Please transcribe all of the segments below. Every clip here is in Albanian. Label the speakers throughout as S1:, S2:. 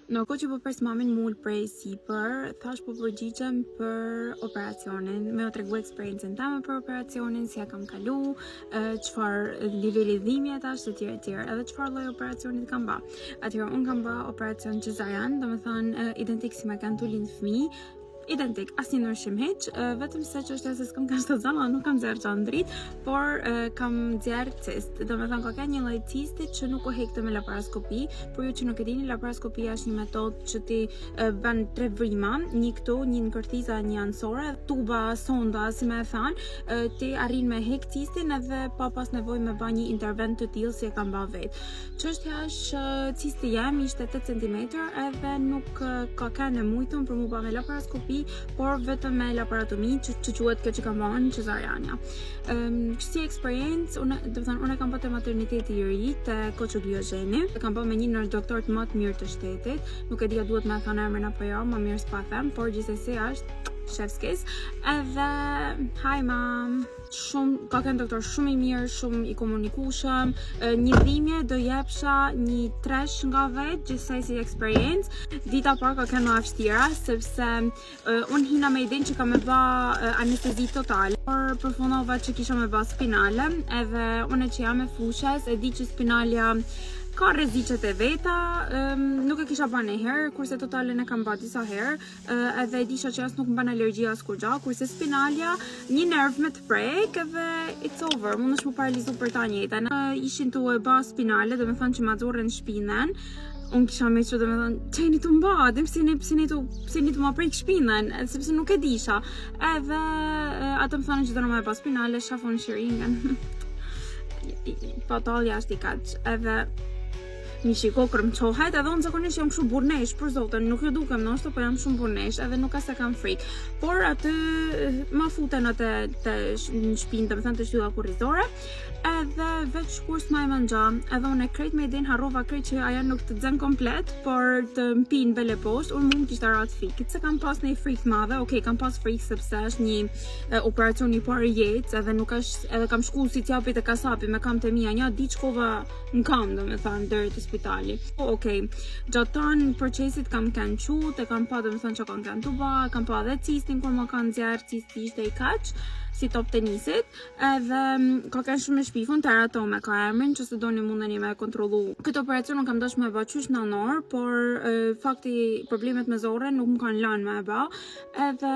S1: Në kohë që po pres mamin mul prej sipër, thash po përgjigjem për operacionin, me u tregu eksperiencën time për operacionin, si ja kam kalu, çfarë niveli dhimbje tash etj etj, edhe çfarë lloj operacioni kam bë. Atëherë un kam bë operacion cezarian, domethënë identik si ma kanë tulin fëmijë. Identik, asnjë ndryshim hiç, vetëm se çështja se s'kam kastozalla, nuk kam nxjerr çandrit, por kam nxjerr cist. Domethënë ka një lloj cisti që nuk u hekte me laparoskopi, por ju që nuk e dini, laparoskopia është një metodë që ti bën 3 vrima, një këtu, një në kërthiza, një anësore, tuba, sonda, si më e than, ti arrin me hek cistin edhe pa pas nevojë me bë një intervent të tillë si e kam bë vet. Çështja është cisti jam ishte 8 cm edhe nuk ka kanë mujtun për mu bë me laparoskopi, por vetëm me laparotomi që quhet kjo që kam bënë cesariania. Si eksperiencë, unë kam bërë te materniteti i ri te Koçu Diogeni. Kam bërë me një ndër doktorët më të mirë të shtetit. Nuk e di a duhet me thënë emrin apo jo, më mirë s'pa them, por gjithsesi është Shevskis. Edhe hi mam. Ka qenë doktor shumë i mirë, shumë i komunikueshëm, një dhimbje do jepsha një 3 nga vet, gjithsej si eksperiencë. Dita parë ka qenë më e vështira sepse unë hina me idenë që kam me bë anestezi totale, por përfundova që kisha me bë spinale, edhe unë që jam e fushës, e di që spinalja ka rreziqet e veta, nuk e kisha bërë herë, kurse totalen e kam bërë disa herë, edhe e disha që as nuk më bën alergji as kur gja, kurse spinalja, një nerv me të prek edhe it's over, mundesh mu paralizu për ta njëjtën. Ishin tu e bë spinale, domethënë që ma xurren shpinën. Unë kisha me që domethënë çeni tu mbadim, pse ni tu ma prek shpinën, sepse nuk e disha. Edhe ato më thonë që do na më bë spinale, shafon shiringën. Patallja është i kaq, edhe një shiko kërmçohet, edhe unë zakonisht jam shumë burnesh, për zotin, nuk ju dukem nështë, po jam shumë burnesh, edhe nuk as e kam frikë. Por aty ma futen atë në shpinë, domethënë të shtylla kurrizore, edhe veç kur s'ma e mëngja, edhe unë e krejt me idin harrova krejt që aja nuk të dzen komplet, por të mpin bele poshtë, unë mund kishta rat fikit, se kam pas një frikë madhe, okej, kam pas frikë sepse është një operacion i parë jetë, edhe nuk është, edhe kam shku si t'japit e kasapi me kam të mia, një ditë shkova në kam, domethënë deri te spitali. Okej, gjatë tanë procesit kam kanë qut, e kam pa domethënë që kam kanë tuba, kam pa edhe cistin kur më kanë nxjerr, cisti ishte i kaq, si top tenisit, edhe ka kanë shumë e shpifun, teratome ka emrin, që se doni mundeni me kontrollu. Këtë operacion nuk kam dash me bë qysh nanor, por fakti problemet me zorën nuk më kanë lënë me bë, edhe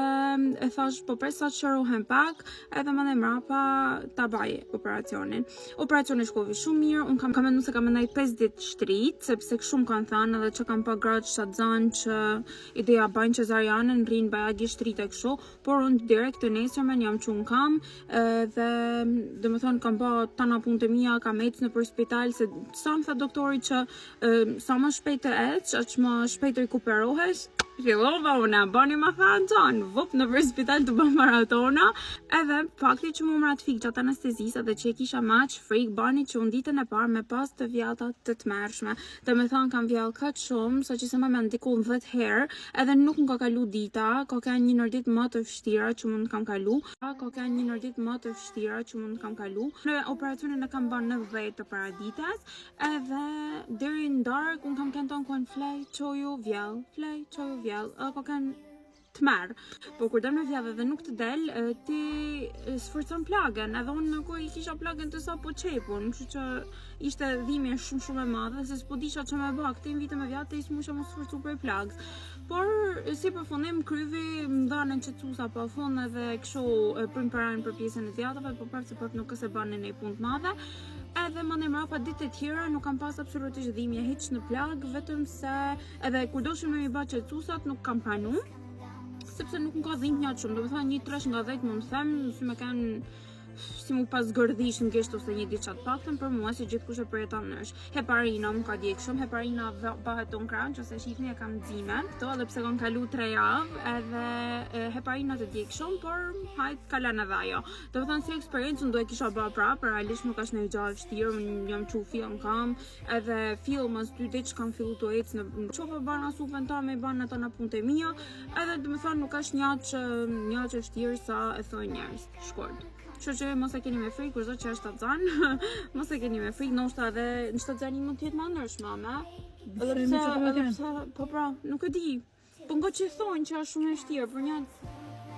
S1: e thash po pres sa të shërohem pak, edhe më mrapa ta baj operacionin. Operacioni shkovi shumë mirë, unë kam menduar se kam ndaj 5 ditë shtrit, sepse shumë kanë thënë edhe që kam pa gratë shtatzan që ideja bajnë cesarianën, rrin bajagi shtrit e kështu, por unë direkt të nesërmen jam qenë kam, dhe domethënë kam bë tana punët e mia, kam ecë në për spital, se sa më tha doktori që sa më shpejt të ecësh, aq më shpejt të rikuperohesh. Fillova unë, bani ma thanë qanë, vup në për spital të bëm maratona, edhe fakti që mu më ratë fikë gjatë anestezisa dhe që e kisha maq frikë, bani që unë ditën e parë me pas të vjallta të tmerrshme. Dhe me thanë kam vjallë kaq shumë, sa që se me ndiku 10 herë, edhe nuk më ka kalu dita, ka kanë një nër ditë më të vështira që mund kam kalu, Në operacionin e kam bën në 10 të paradites, edhe deri në darkë unë kam kënë tonë kënë flej, qoju, vjell, ka kanë të merë. Po kur del me vjave dhe nuk të del, ti sforcon plagën, edhe unë në kur i kisha plagën të sa po qepun, kështu që ishte dhimbje shumë e madhe, se s'po disha që me bë, këtë vite me vjave të ismusha më sforcu për plagës. Por si përfundim kryvi më dhanë qetësuesa pa fund edhe kështu primparan për pjesën e djatave, po prapë se nuk se bën në punë të madhe. Edhe më mrapa ditë të tjera nuk kam pas absolutisht dhimbje hiç në plagë, vetëm se edhe kur doshim me i bë qetësuesat nuk kam pranu, sepse nuk më ka dhimbje aq shumë, domethënë një 3 nga 10 mund të them, si më kanë si mu pas gërdish në gisht ose një ditë qatë paktën, për mua si gjithkush e përjeton është. Heparina më ka djekë shumë, heparina bëhet të nkran, që se shifni e kam dzime, këto edhe pse kam kalu 3 javë, edhe heparina të djekë shumë, por hajt kalan edhe ajo. Do të thënë si eksperiencë unë do e kisha bë prapë, realisht nuk është në gjallë vështirë, unë jam qu film kam, edhe film mas 2 ditë që kam fillu të ecë në qofa bana supën ta me bana të në punët e mia, edhe do të thënë nuk është një që vështirë sa e thoi njerëz, shkurt. Kështu që mos e keni me frikë, kurdo që është shtatzan, mos e keni me frikë, ndoshta edhe në shtatzani mund të jetë më ndryshme, Po pra, nuk e di. Po nga që thonë që është shumë e vështirë, për një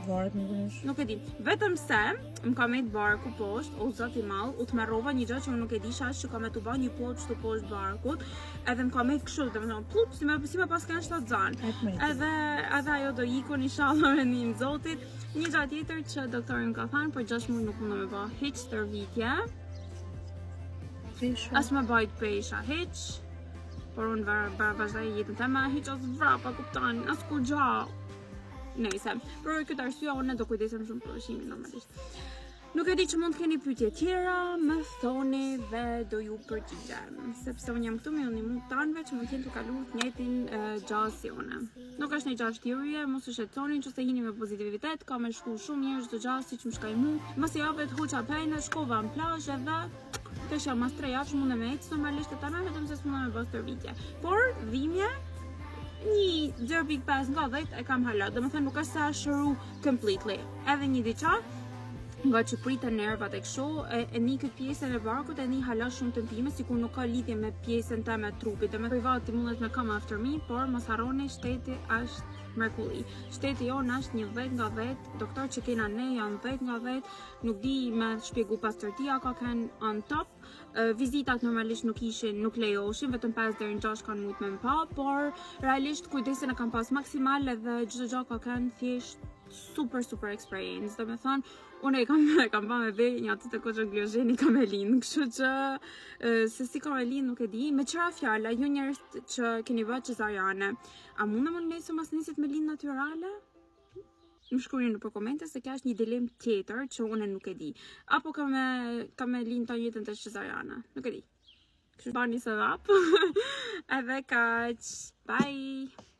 S2: Varet nuk është.
S1: nuk e di. Vetëm se më ka met barku poshtë, o zot i madh, u të merrova një gjë që unë nuk e disha që ka me të bë një plot çtu poshtë barkut, edhe më ka met kështu, domethënë plup, si më pas kanë shtat zan. Edhe ajo do ikun inshallah me ndihmën e Zotit. Një gjë tjetër që doktori më ka thënë, për 6 muaj nuk mund me bë hiç stërvitje. As më bëjt pesha hiç. Por unë vazhdoj jetën tema hiç as vrapa kupton, as kur gjao. Nëse, për këtë arsye unë do kujdesem shumë për ushqimin normalisht. Nuk e di që mund të keni pyetje tjera, më thoni dhe do ju përgjigjem, sepse unë jam këtu me ndihmën tanëve që mund të jenë të kaluar të njëjtin gjallë si unë. Nuk është një gjallë shtyrje, mos u shqetësoni, nëse jeni me pozitivitet, ka me shku shumë njerëz çdo gjallë siç më shkoi mua. Mos i japet huça pejnë, shkova në plazh edhe tash jam mas 3 javë mund të më ecë normalisht të tana vetëm se s'mund të bëj stërvitje. Por dhimbje 0.5 nga 10 e kam hala, domethënë nuk është se a shëru completely. Edhe një diçka nga që pritë nervat e kështu, e një këtë pjesën e barkut e një hala shumë të mpime, sikur nuk ka lidhje me pjesën teme të trupit. Dhe me privati mundet me come after me, por mos harroni shteti është mrekulli. Shteti jonë është një 10 nga 10, doktor që kena ne janë 10 nga 10, nuk di me shpjegu pastërtia ka kanë on top. Vizitat normalisht nuk lejoshin, vetëm 5 deri në 6 kanë mujt me më pa, por realisht kujdesin e kam pas maksimal edhe çdo gjë ka kanë thjesht super experience. Do me thonë, unë e kam pa me vej një atë të koqën Glozheni ka me linë, kështu që se si ka me linë nuk e di. Me qëra fjalla, ju njerëz që keni bërë cesariane, a mund në më nësë mas nisit me linë natyrale? Më shkruani nëpër komente se kjo është një dilemë tjetër që unë nuk e di. Apo ka me linë të jetën të cesariane, nuk e di. Kështu bani se rap. Edhe kaq. Bye.